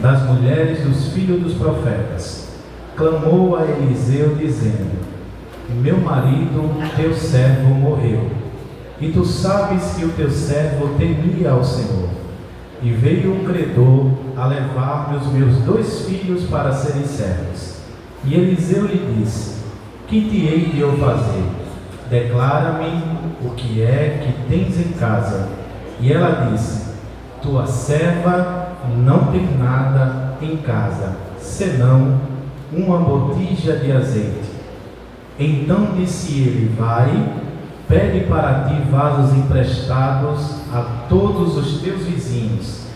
das mulheres dos filhos dos profetas, clamou a Eliseu, dizendo: meu marido, teu servo, morreu, e tu sabes que o teu servo temia ao Senhor. E veio um credor a levar-me os meus 2 filhos para serem servos. E Eliseu lhe disse: que te hei de eu fazer? Declara-me o que é que tens em casa. E ela disse: tua serva não tem nada em casa, senão uma botija de azeite. Então disse ele: vai, pede para ti vasos emprestados a todos os teus vizinhos,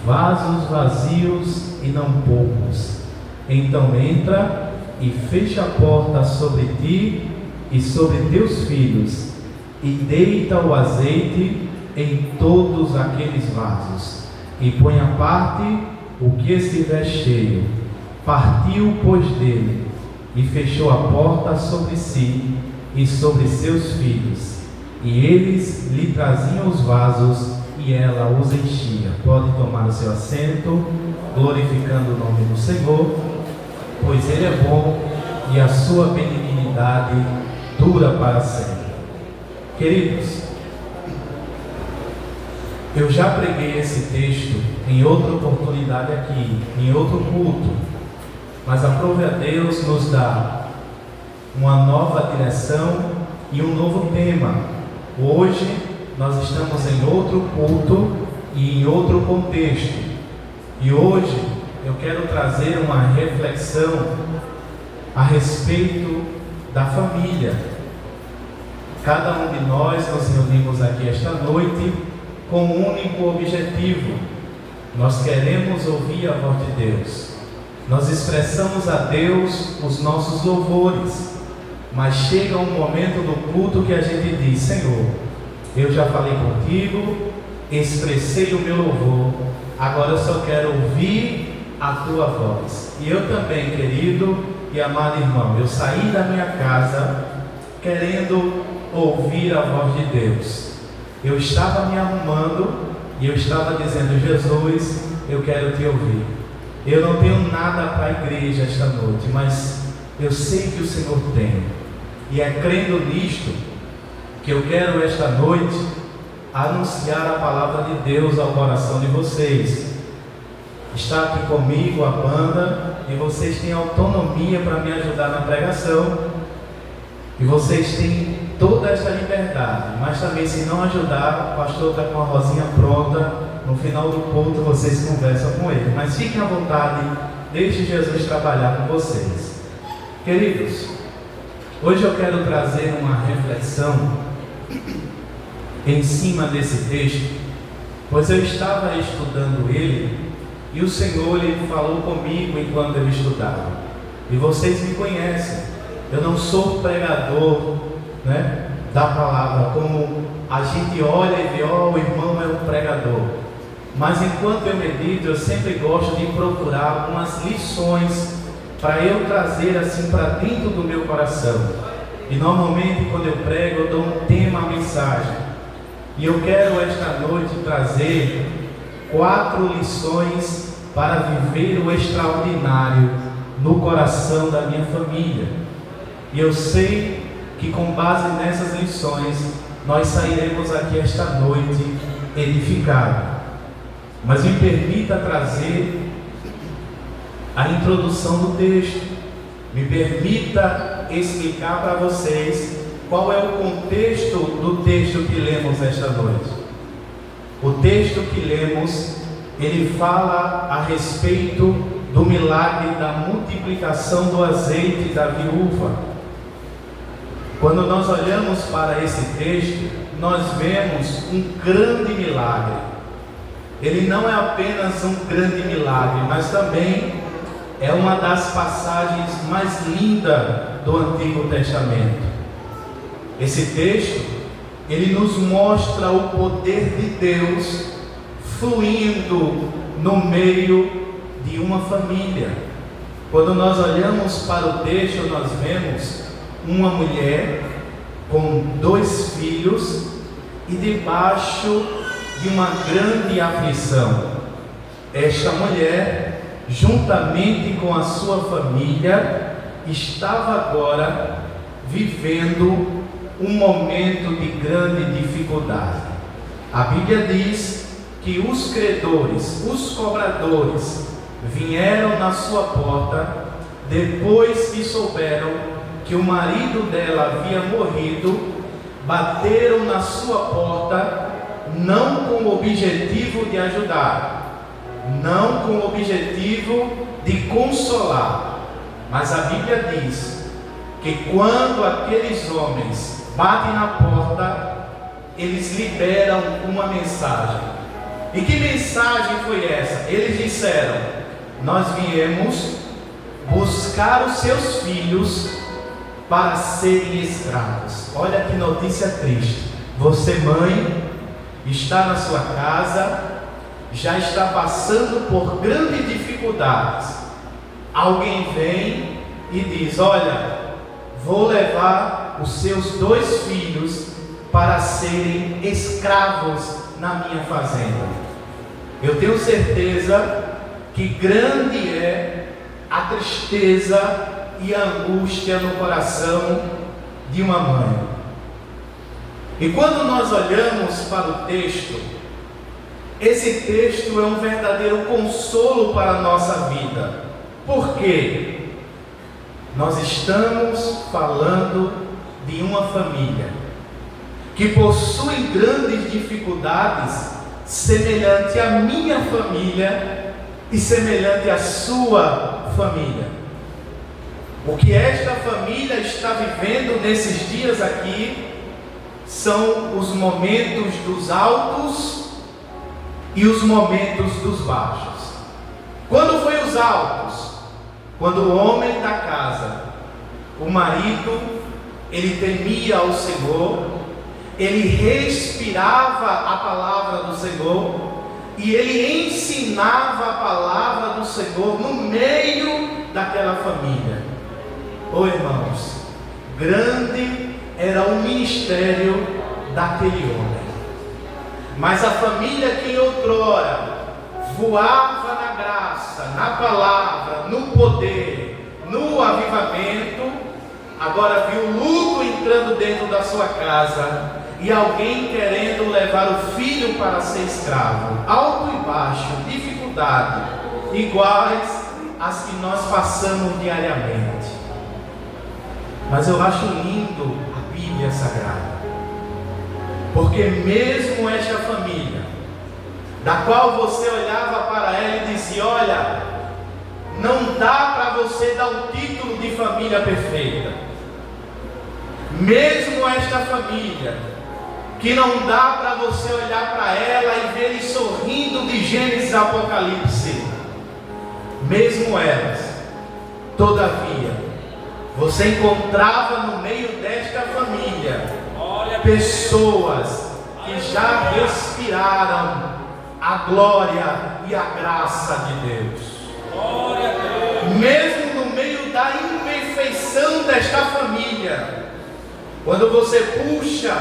vasos vazios e não poucos. Então entra e fecha a porta sobre ti e sobre teus filhos, e deita o azeite em todos aqueles vasos, e põe à parte o que estiver cheio. Partiu, pois, dele, e fechou a porta sobre si e sobre seus filhos, e eles lhe traziam os vasos, e ela os enchia. Pode tomar o seu assento, glorificando o nome do Senhor, pois Ele é bom e a sua benignidade dura para sempre. Queridos, eu já preguei esse texto em outra oportunidade aqui, em outro culto, mas aprove a Deus nos dar uma nova direção e um novo tema. Hoje nós estamos em outro culto e em outro contexto, e hoje eu quero trazer uma reflexão a respeito da família. Cada um de nós nos reunimos aqui esta noite com um único objetivo: nós queremos ouvir a voz de Deus. Nós expressamos a Deus os nossos louvores, mas chega um momento do culto que a gente diz: Senhor, eu já falei contigo, expressei o meu louvor, agora eu só quero ouvir a tua voz. E eu também, querido e amado irmão, eu saí da minha casa querendo ouvir a voz de Deus. Eu estava me arrumando e eu estava dizendo: Jesus, eu quero te ouvir. Eu não tenho nada para a igreja esta noite, mas eu sei que o Senhor tem, e é crendo nisto que eu quero esta noite anunciar a palavra de Deus ao coração de vocês. Está aqui comigo a banda, e vocês têm autonomia para me ajudar na pregação, e vocês têm toda essa liberdade, mas também, se não ajudar, o pastor está com a rosinha pronta. No final do culto vocês conversam com ele, mas fiquem à vontade, deixe Jesus trabalhar com vocês. Queridos, hoje eu quero trazer uma reflexão em cima desse texto, pois eu estava estudando ele e o Senhor ele falou comigo enquanto eu estudava. E vocês me conhecem, eu não sou pregador, da palavra, como a gente olha e vê: o irmão é um pregador. Mas enquanto eu medito, eu sempre gosto de procurar algumas lições para eu trazer assim para dentro do meu coração. E normalmente quando eu prego, eu dou um tema à mensagem. E eu quero esta noite trazer 4 lições para viver o extraordinário no coração da minha família. E eu sei que com base nessas lições, nós sairemos aqui esta noite edificados. Mas me permita trazer a introdução do texto. Me permita explicar para vocês qual é o contexto do texto que lemos esta noite. O texto que lemos, ele fala a respeito do milagre da multiplicação do azeite da viúva. Quando nós olhamos para esse texto, nós vemos um grande milagre. Ele não é apenas um grande milagre, mas também é uma das passagens mais lindas do Antigo Testamento. Esse texto, ele nos mostra o poder de Deus fluindo no meio de uma família. Quando nós olhamos para o texto, nós vemos uma mulher com 2 filhos e debaixo de uma grande aflição. Esta mulher, juntamente com a sua família, estava agora vivendo um momento de grande dificuldade. A Bíblia diz que os credores, os cobradores, vieram na sua porta depois que souberam que o marido dela havia morrido. Bateram na sua porta, não com o objetivo de ajudar, não com o objetivo de consolar, mas a Bíblia diz que quando aqueles homens batem na porta, eles liberam uma mensagem. E que mensagem foi essa? Eles disseram: nós viemos buscar os seus filhos para serem escravos. Olha que notícia triste. Você, mãe, está na sua casa, já está passando por grandes dificuldades. Alguém vem e diz: olha, vou levar os seus 2 filhos para serem escravos na minha fazenda. Eu tenho certeza que grande é a tristeza e a angústia no coração de uma mãe. E quando nós olhamos para o texto, esse texto é um verdadeiro consolo para a nossa vida. Por quê? Nós estamos falando de uma família que possui grandes dificuldades, semelhante à minha família e semelhante à sua família. O que esta família está vivendo nesses dias aqui são os momentos dos altos e os momentos dos baixos. Quando foi os altos? Quando o homem da casa, o marido, ele temia ao Senhor, ele respirava a palavra do Senhor e ele ensinava a palavra do Senhor no meio daquela família. Oh, irmãos, grande era o ministério daquele homem. Mas a família que outrora voava na graça, na palavra, no poder, no avivamento, agora viu o luto entrando dentro da sua casa e alguém querendo levar o filho para ser escravo. Alto e baixo, dificuldade, iguais às que nós passamos diariamente. Mas eu acho lindo a Bíblia Sagrada, porque mesmo esta família, da qual você olhava para ela e dizia: olha, não dá para você dar o título de família perfeita. Mesmo esta família, que não dá para você olhar para ela e ver ele sorrindo de Gênesis e Apocalipse, mesmo elas, todavia, você encontrava no meio desta família pessoas que já respiraram a glória e a graça de Deus. Mesmo no meio da imperfeição desta família, quando você puxa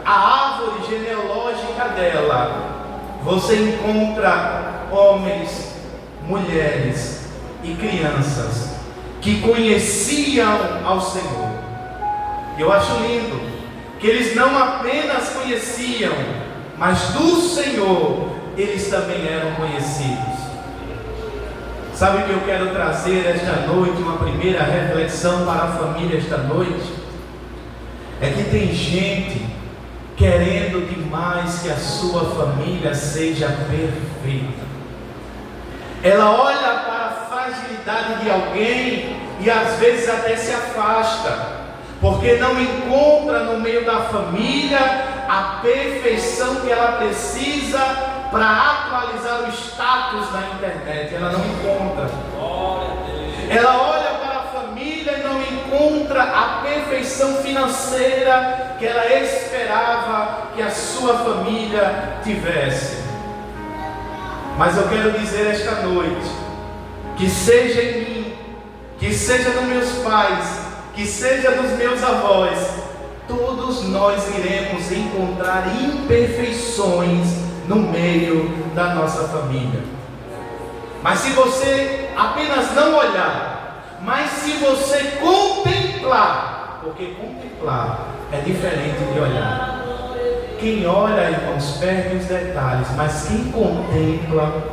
a árvore genealógica dela, você encontra homens, mulheres e crianças que conheciam ao Senhor. Eu acho lindo que eles não apenas conheciam, mas do Senhor eles também eram conhecidos. Sabe o que eu quero trazer esta noite? Uma primeira reflexão para a família esta noite é que tem gente querendo demais que a sua família seja perfeita. Ela olha para a fragilidade de alguém e às vezes até se afasta, porque não encontra no meio da família a perfeição que ela precisa para atualizar o status na internet. Ela não encontra. Ela olha para a família e não encontra a perfeição financeira que ela esperava que a sua família tivesse. Mas eu quero dizer esta noite, que seja em mim, que seja nos meus pais, que seja dos meus avós, todos nós iremos encontrar imperfeições no meio da nossa família. Mas se você apenas não olhar, mas se você contemplar, porque contemplar é diferente de olhar. Quem olha, irmãos, perde os detalhes, mas quem contempla,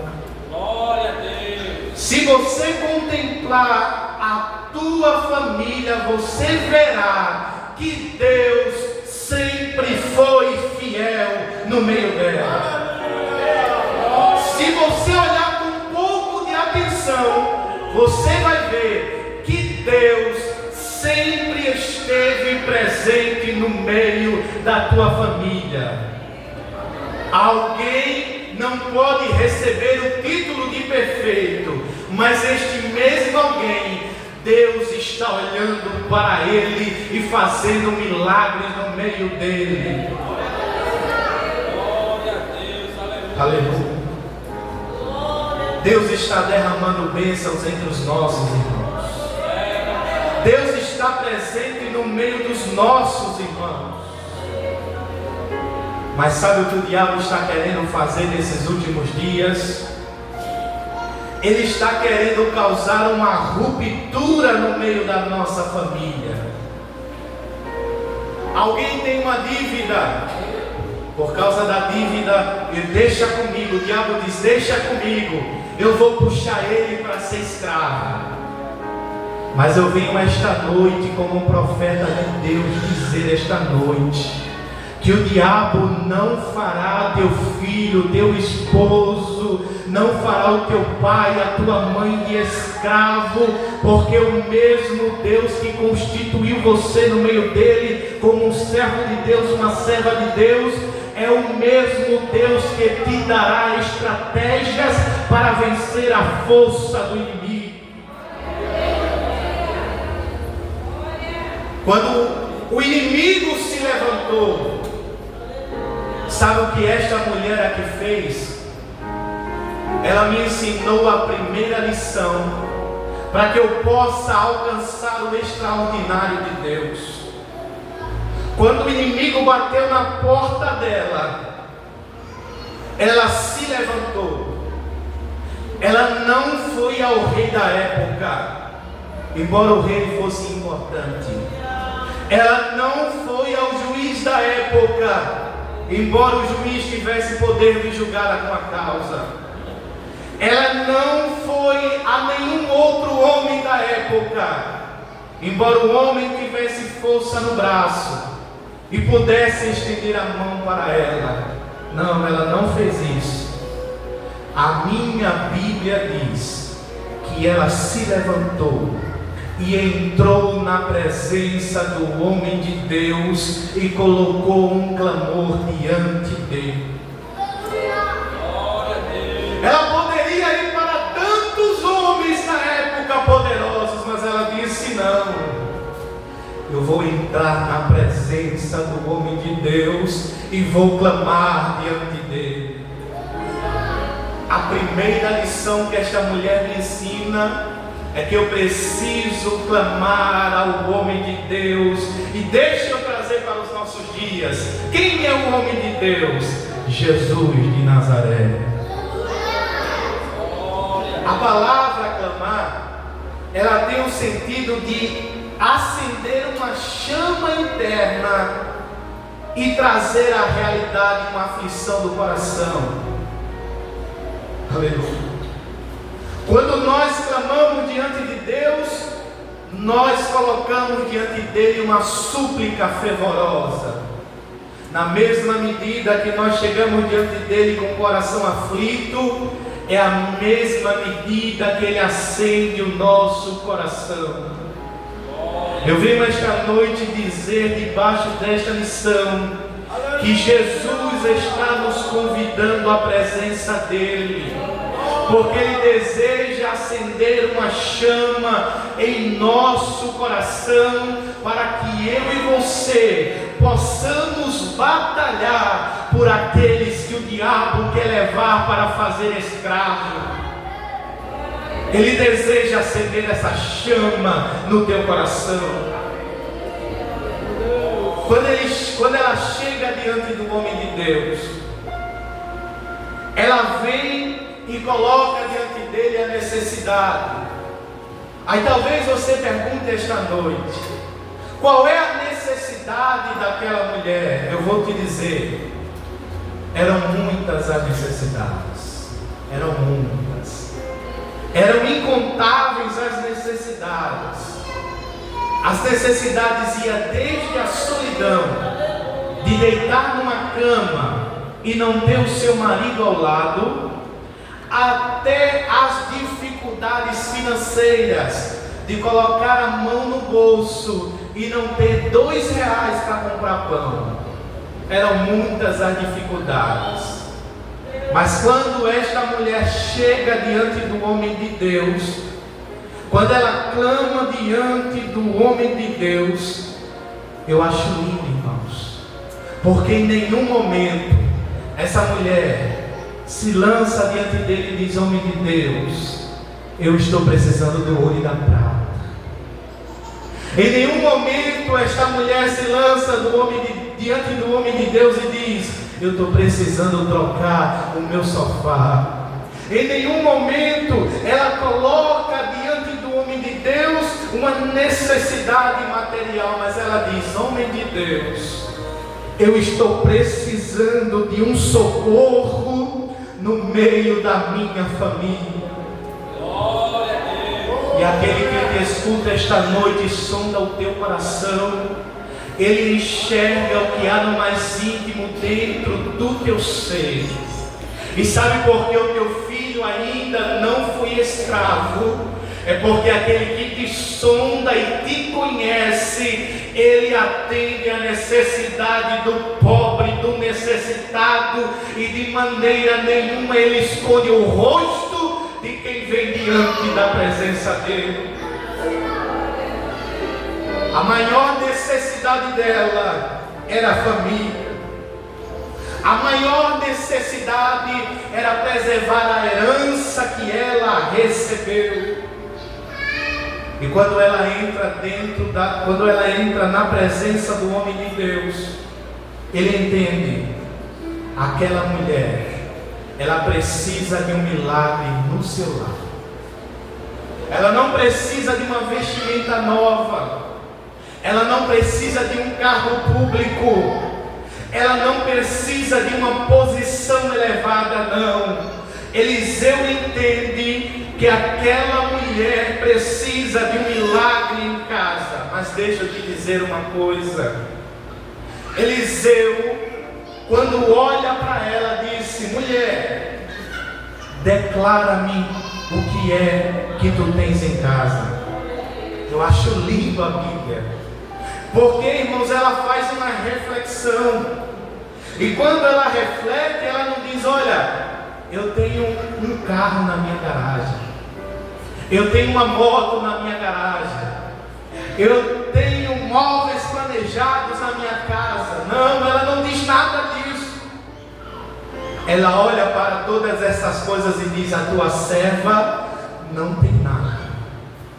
glória a Deus. Se você contemplar a tua família, você verá que Deus sempre foi fiel no meio dela. Se você olhar com um pouco de atenção, você vai ver que Deus sempre esteve presente no meio da tua família. Alguém não pode receber o título de perfeito, mas este mesmo alguém, Deus está olhando para ele e fazendo milagres no meio dele. Glória a Deus, aleluia. Deus está derramando bênçãos entre os nossos irmãos. Deus está presente no meio dos nossos irmãos. Mas sabe o que o diabo está querendo fazer nesses últimos dias? Ele está querendo causar uma ruptura no meio da nossa família. Alguém tem uma dívida. Por causa da dívida, ele deixa comigo. O diabo diz: deixa comigo, eu vou puxar ele para ser escravo. Mas eu venho esta noite como um profeta de Deus dizer esta noite que o diabo não fará teu filho, teu esposo, não fará o teu pai, a tua mãe de escravo, porque o mesmo Deus que constituiu você no meio dele como um servo de Deus, uma serva de Deus, é o mesmo Deus que te dará estratégias para vencer a força do inimigo. Quando o inimigo se levantou, sabe o que esta mulher aqui fez? Ela me ensinou a primeira lição para que eu possa alcançar o extraordinário de Deus. Quando o inimigo bateu na porta dela, ela se levantou. Ela não foi ao rei da época, embora o rei fosse importante. Ela não foi ao juiz da época, embora o juiz tivesse poder de julgar a tua causa. Ela não foi a nenhum outro homem da época, embora o homem tivesse força no braço e pudesse estender a mão para ela. Não, ela não fez isso. A minha Bíblia diz que ela se levantou e entrou na presença do homem de Deus e colocou um clamor diante dele. Ela poderia ir para tantos homens na época poderosos, mas ela disse: não, eu vou entrar na presença do homem de Deus e vou clamar diante dele. A primeira lição que esta mulher me ensina é que eu preciso clamar ao homem de Deus. E deixa eu trazer para os nossos dias. Quem é o homem de Deus? Jesus de Nazaré. A palavra clamar, ela tem o sentido de acender uma chama interna e trazer à realidade uma aflição do coração. Aleluia. Quando nós clamamos diante de Deus, nós colocamos diante dele uma súplica fervorosa. Na mesma medida que nós chegamos diante dele com o coração aflito, é a mesma medida que ele acende o nosso coração. Eu venho esta noite dizer, debaixo desta lição, que Jesus está nos convidando à presença dele, porque ele deseja acender uma chama em nosso coração, para que eu e você possamos batalhar por aqueles que o diabo quer levar para fazer escravo. Ele deseja acender essa chama no teu coração. Quando ela chega diante do homem de Deus, ela vem e coloca diante dele a necessidade. Aí talvez você pergunte esta noite: qual é a necessidade daquela mulher? Eu vou te dizer: eram muitas as necessidades. Eram muitas. Eram incontáveis as necessidades. As necessidades iam desde a solidão de deitar numa cama e não ter o seu marido ao lado, até as dificuldades financeiras de colocar a mão no bolso e não ter R$2 para comprar pão. Eram muitas as dificuldades. Mas quando esta mulher chega diante do homem de Deus, quando ela clama diante do homem de Deus, eu acho lindo, irmãos, porque em nenhum momento essa mulher se lança diante dele e diz: homem de Deus, eu estou precisando do ouro e da prata. Em nenhum momento esta mulher se lança diante do homem de Deus e diz: eu estou precisando trocar o meu sofá. Em nenhum momento ela coloca diante do homem de Deus uma necessidade material, mas ela diz: homem de Deus, eu estou precisando de um socorro no meio da minha família. Glória a Deus. E aquele que te escuta esta noite e sonda o teu coração, ele enxerga o que há no mais íntimo dentro do teu ser. E sabe por que o teu filho ainda não foi escravo? É porque aquele que te sonda e te conhece, ele atende a necessidade do pobre, do necessitado, e de maneira nenhuma ele esconde o rosto de quem vem diante da presença dele. A maior necessidade dela era a família. A maior necessidade era preservar a herança que ela recebeu. E quando ela entra na presença do homem de Deus, ele entende: aquela mulher, ela precisa de um milagre no seu lar. Ela não precisa de uma vestimenta nova. Ela não precisa de um cargo público. Ela não precisa de uma posição elevada, não. Eliseu entende que aquela mulher precisa de um milagre em casa. Mas deixa eu te dizer uma coisa. Eliseu, quando olha para ela, disse: mulher, declara-me o que é que tu tens em casa. Eu acho lindo a Bíblia, porque, irmãos, ela faz uma reflexão. E quando ela reflete, ela não diz: olha, eu tenho um carro na minha garagem, eu tenho uma moto na minha garagem, eu tenho móveis planejados na minha casa. Não, ela não diz nada disso. Ela olha para todas essas coisas e diz: a tua serva não tem nada,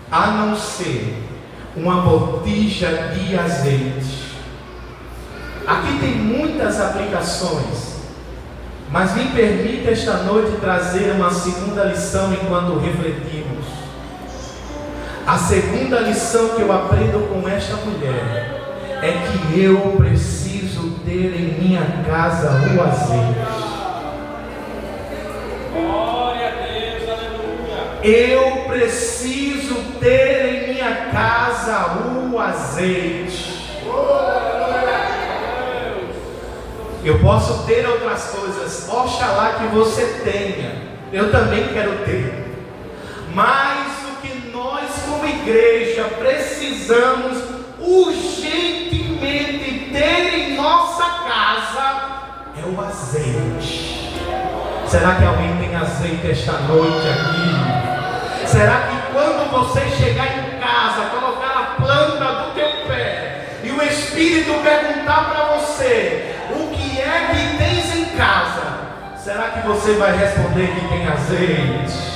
a não ser uma botija de azeite. Aqui tem muitas aplicações, mas me permita esta noite trazer uma segunda lição enquanto refletimos. A segunda lição que eu aprendo com esta mulher é que eu preciso ter em minha casa o azeite. Glória a Deus, aleluia. Eu preciso ter em minha casa o azeite. Eu posso ter outras coisas, oxalá que você tenha, eu também quero ter. Mas o que nós como igreja precisamos urgentemente ter em nossa casa é o azeite. Será que alguém tem azeite esta noite aqui? Será que quando você chegar em casa, colocar a planta do teu pé e o Espírito perguntar para você: o que é que tens em casa? Será que você vai responder que tem azeite?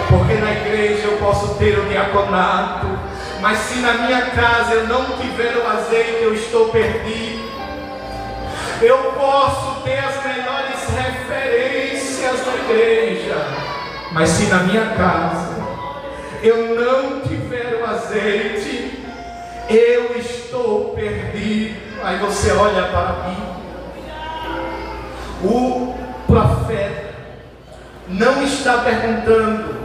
Porque na igreja eu posso ter o diaconato, mas se na minha casa eu não tiver o azeite, eu estou perdido. Eu posso ter as melhores referências da igreja, Mas se na minha casa eu não tiver o azeite, eu estou perdido. Aí você olha para mim. O profeta não está perguntando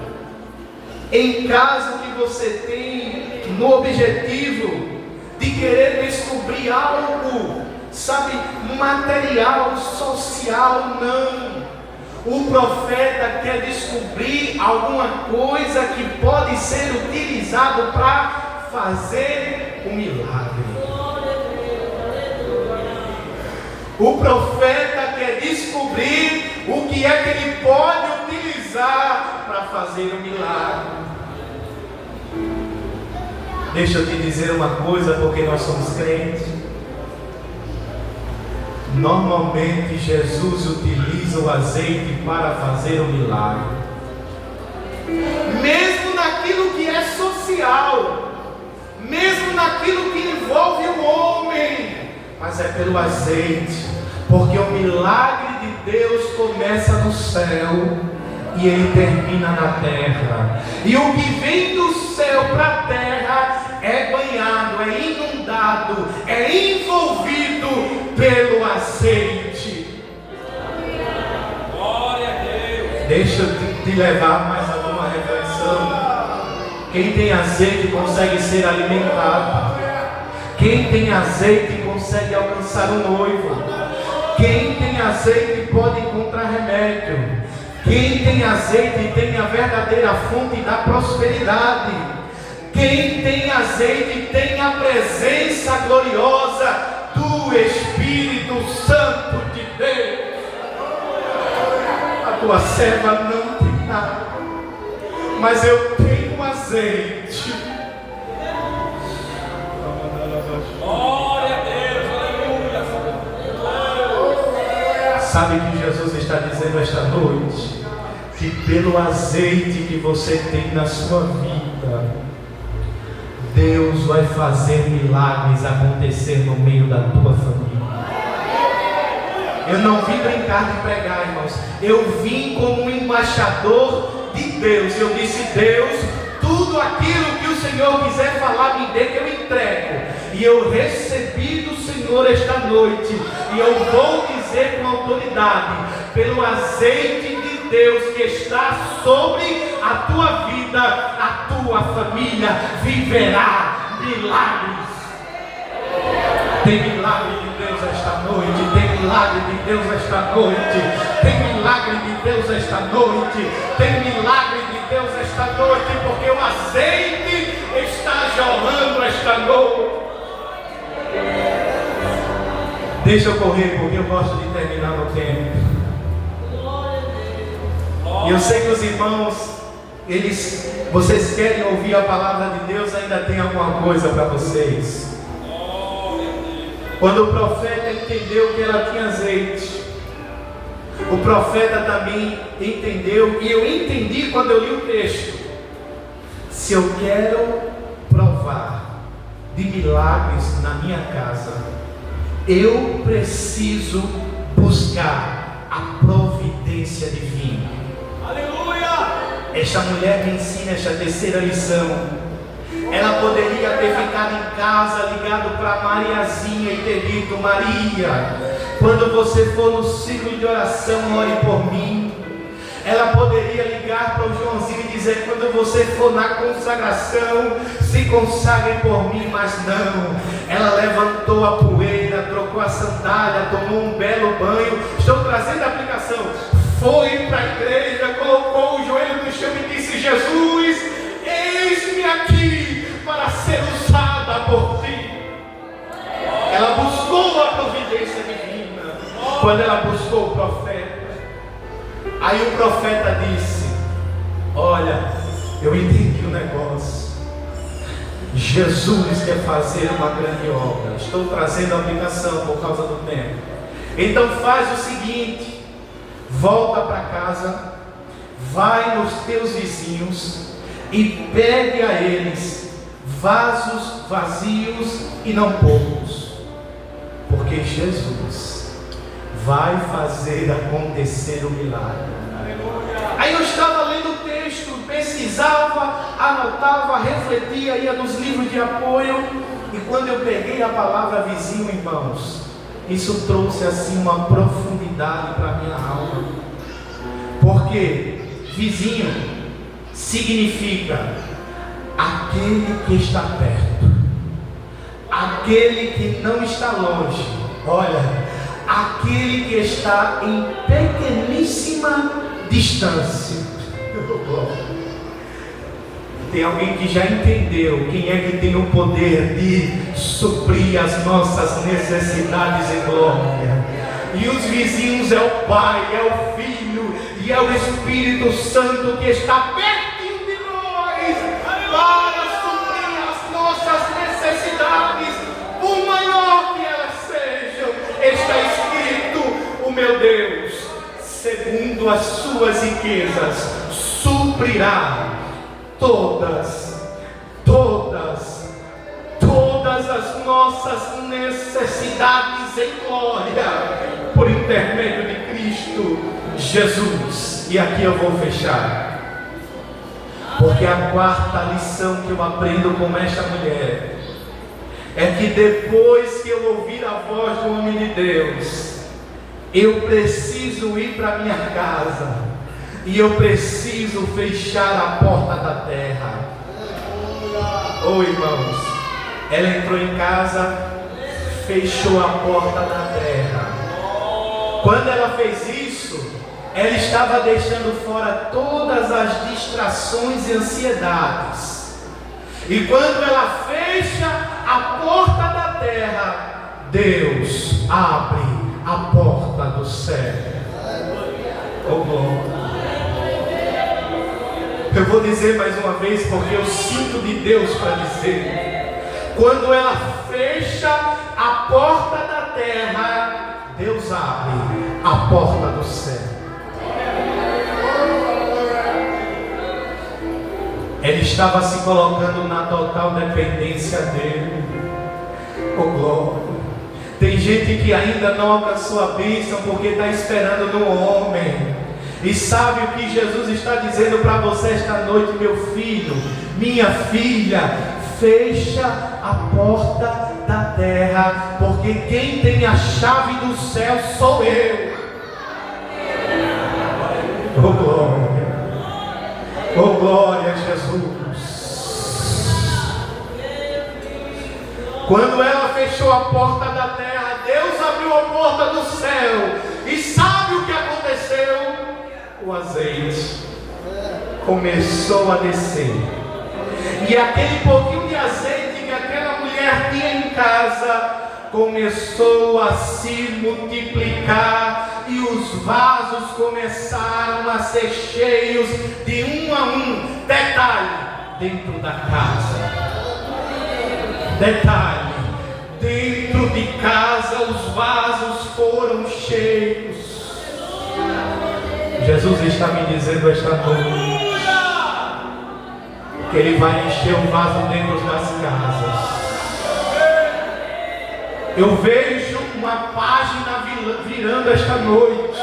em caso que você tem no objetivo de querer descobrir algo, sabe, material, social, não. O profeta quer descobrir alguma coisa que pode ser utilizado para fazer um milagre. O profeta quer descobrir o que é que ele pode utilizar para fazer um milagre. Deixa eu te dizer uma coisa, porque nós somos crentes. Normalmente Jesus utiliza o azeite para fazer um milagre, mesmo naquilo que é social, mesmo naquilo que envolve o homem, mas é pelo azeite, porque o milagre de Deus começa no céu e ele termina na terra, e o que vem do céu para a terra é banhado, é inundado, é envolvido pelo azeite. Glória a Deus. Deixa eu te levar mais alguma reflexão. Quem tem azeite consegue ser alimentado. Quem tem azeite consegue alcançar o noivo. Quem tem azeite pode encontrar remédio. Quem tem azeite tem a verdadeira fonte da prosperidade. Quem tem azeite tem a presença gloriosa do Espírito Santo de Deus. A tua serva não tem nada, mas eu tenho azeite. Glória a Deus, aleluia. Sabe o que Jesus está dizendo esta noite? Que pelo azeite que você tem na sua vida, Deus vai fazer milagres acontecer no meio da tua família. Eu não vim brincar de pregar, irmãos. Eu vim como um embaixador de Deus. Eu disse: Deus, tudo aquilo que o Senhor quiser falar, me dê, que eu entrego. E eu recebi do Senhor esta noite. E eu vou dizer com autoridade, pelo azeite de Deus que está sobre a tua vida, a tua família viverá milagres. Tem milagre de Deus esta noite, tem milagre de Deus esta noite, tem milagre de Deus esta noite, tem milagre de Deus esta noite, porque o azeite está jorrando esta noite. Deixa eu correr, porque eu gosto de terminar no tempo. E eu sei que os irmãos, vocês querem ouvir a palavra de Deus, ainda tem alguma coisa para vocês. Quando o profeta entendeu que ela tinha azeite, o profeta também entendeu, e eu entendi quando eu li o texto: se eu quero provar de milagres na minha casa, eu preciso buscar a providência divina. Aleluia! Esta mulher me ensina esta terceira lição. Ela poderia ter ficado em casa, ligado para Mariazinha e ter dito: Maria, quando você for no ciclo de oração, ore por mim. Ela poderia ligar para o Joãozinho e dizer: quando você for na consagração, se consagre por mim. Mas não, ela levantou a poeira, trocou a sandália, tomou um belo banho. Estou trazendo a aplicação. Foi para a igreja, colocou o joelho no chão e disse: Jesus, eis-me aqui para ser usada por ti. Ela buscou a providência divina. Quando ela buscou o profeta, aí o profeta disse: olha, eu entendi o negócio. Jesus quer fazer uma grande obra. Estou trazendo a aplicação por causa do tempo. Então faz o seguinte: volta para casa, vai nos teus vizinhos e pede a eles vasos vazios e não poucos, porque Jesus vai fazer acontecer o milagre. Aí eu estava lendo o texto, pesquisava, anotava, refletia, ia nos livros de apoio. E quando eu peguei a palavra vizinho, irmãos, isso trouxe assim uma profundidade para a minha alma. Porque vizinho significa aquele que está perto, aquele que não está longe. Olha, aquele que está em pequeníssima distância. Tem alguém que já entendeu quem é que tem o poder de suprir as nossas necessidades em glória. E os vizinhos é o Pai, é o Filho e é o Espírito Santo que está pertinho de nós para suprir as nossas necessidades, por maior que elas sejam. Está escrito: o meu Deus, segundo as suas riquezas, suprirá todas as nossas necessidades em glória, por intermédio de Cristo Jesus. E aqui eu vou fechar, porque a quarta lição que eu aprendo com esta mulher é que depois que eu ouvir a voz do homem de Deus, eu preciso ir para minha casa e eu preciso fechar a porta da terra. Oh, irmãos, ela entrou em casa, fechou a porta da terra. Quando ela fez isso, ela estava deixando fora todas as distrações e ansiedades. E quando ela fecha a porta da terra, Deus abre a porta do céu. Oh, glória. Eu vou dizer mais uma vez, porque eu sinto de Deus para dizer. Quando ela fecha a porta da terra, Deus abre a porta do céu. Ela estava se colocando na total dependência dele. Oh, glória. Tem gente que ainda não alcançou a bênção porque está esperando no homem. E sabe o que Jesus está dizendo para você esta noite, meu filho, minha filha? Fecha a porta da terra, porque quem tem a chave do céu sou eu. Oh, glória. Oh, glória a Jesus. Quando ela fechou a porta da terra, Deus abriu a porta do céu. E sabe o que aconteceu? O azeite começou a descer. E aquele pouquinho de azeite que aquela mulher tinha em casa começou a se multiplicar, e os vasos começaram a ser cheios de um a um. Detalhe, dentro da casa. Detalhe, dentro de casa os vasos foram cheios. Jesus está me dizendo esta noite que Ele vai encher o vaso dentro das casas. Eu vejo uma página virando esta noite.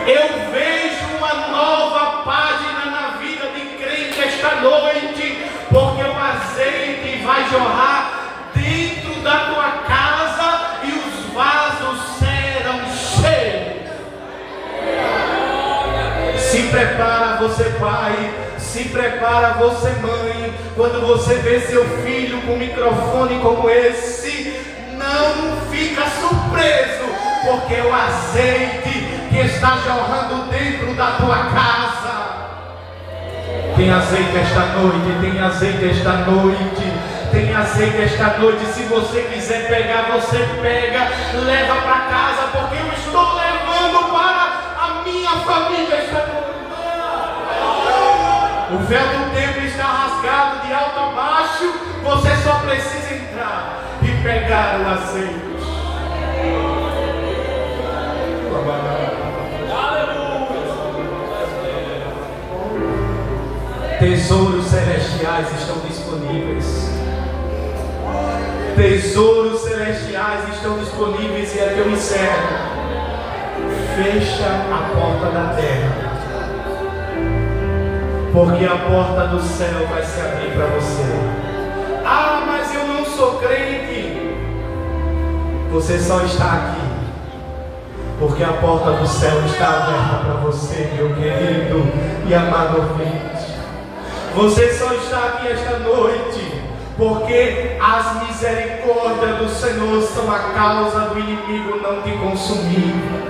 Eu vejo uma nova página na vida de crente esta noite, porque o azeite vai jorrar dentro da tua casa e os vasos serão cheios. Se prepara você, pai. Se prepara você, mãe. Quando você vê seu filho com um microfone como esse, não fica surpreso, porque o azeite que está jorrando dentro da tua casa. Tem azeite esta noite, tem azeite esta noite, tem azeite esta noite. Se você quiser pegar, você pega, leva para casa, porque eu estou levando para a minha família esta noite. O véu do templo está rasgado de alto a baixo. Você só precisa entrar e pegar o azeite. Tesouros celestiais estão disponíveis. Tesouros celestiais estão disponíveis. E aqui eu encerro. fecha a porta da terra, porque a porta do céu vai se abrir para você. Ah, mas eu não sou crente. Você só está aqui porque a porta do céu está aberta para você, meu querido e amado ouvinte. Você só está aqui esta noite porque as misericórdias do Senhor são a causa do inimigo não te consumir.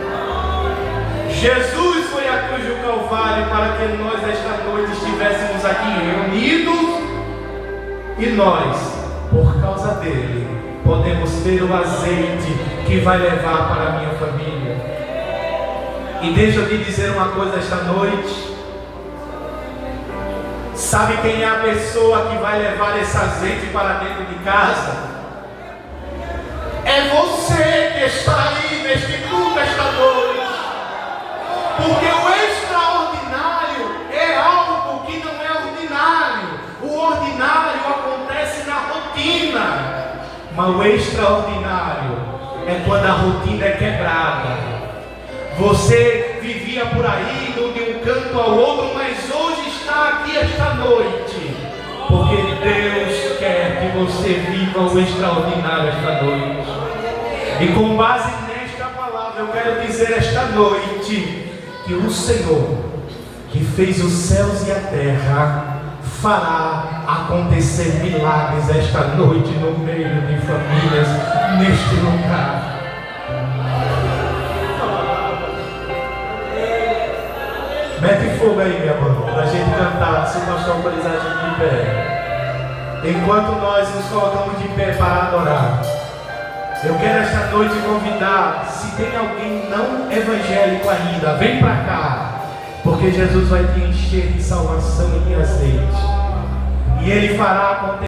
Jesus foi à cruz do Calvário para que nós esta noite estivéssemos aqui reunidos, e nós, por causa dele, podemos ter o azeite que vai levar para a minha família. E deixa eu te dizer uma coisa esta noite. Sabe quem é a pessoa que vai levar esse azeite para dentro de casa? É você que está aí neste culto esta noite. Porque o extraordinário é algo que não é ordinário. O ordinário acontece na rotina. Mas o extraordinário é quando a rotina é quebrada. Você vivia por aí, indo de um canto ao outro, mas hoje está aqui esta noite, porque Deus quer que você viva o extraordinário esta noite. E com base nesta palavra, eu quero dizer esta noite que o Senhor, que fez os céus e a terra, fará acontecer milagres esta noite no meio de famílias neste lugar. Mete fogo aí, minha mão, para a gente cantar, se o pastor autorizar a gente de pé. Enquanto nós nos colocamos de pé para adorar, eu quero esta noite convidar, se tem alguém não evangélico ainda, vem para cá, porque Jesus vai te encher de salvação e de azeite. E Ele fará acontecer.